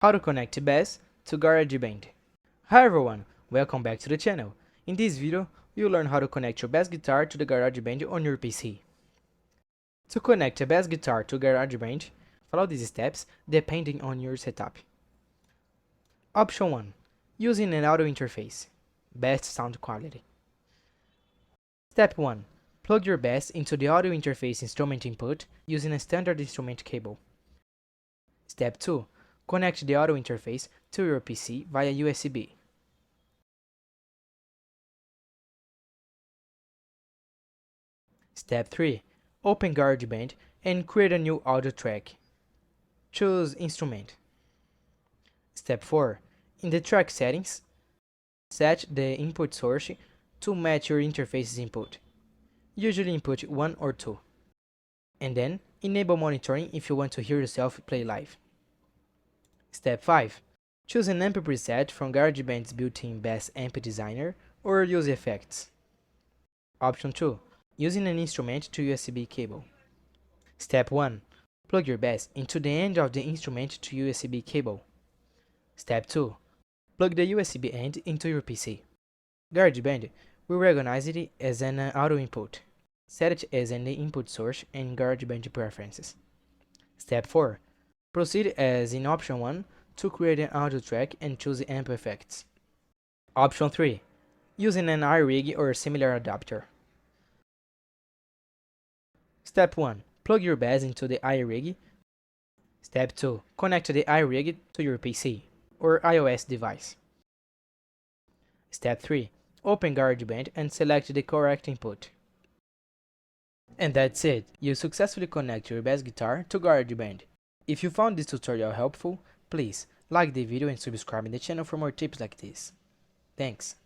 How to connect bass to Garageband. Hi everyone, welcome back to the channel. In this video, you'll learn how to connect your bass guitar to the Garageband on your PC. To connect a bass guitar to Garageband, follow these steps depending on your setup. Option 1. Using an audio interface. Best sound quality. Step 1. Plug your bass into the audio interface instrument input using a standard instrument cable. Step 2. Connect the audio interface to your PC via USB. Step 3. Open Garageband and create a new audio track. Choose Instrument. Step 4. In the track settings, set the input source to match your interface's input, usually input 1 or 2. And then, enable monitoring if you want to hear yourself play live. Step 5. Choose an amp preset from Garageband's built-in bass amp designer or use effects. Option 2. Using an instrument to USB cable. Step 1. Plug your bass into the end of the instrument to USB cable. Step 2. Plug the USB end into your PC. Garageband will recognize it as an audio input. Set it as an input source in Garageband preferences. Step 4. Proceed as in option 1 to create an audio track and choose amp effects. Option 3. Using an iRig or similar adapter. Step 1. Plug your bass into the iRig. Step 2. Connect the iRig to your PC or iOS device. Step 3. Open Garageband and select the correct input. And that's it. You successfully connect your bass guitar to Garageband. If you found this tutorial helpful, please like the video and subscribe to the channel for more tips like this. Thanks.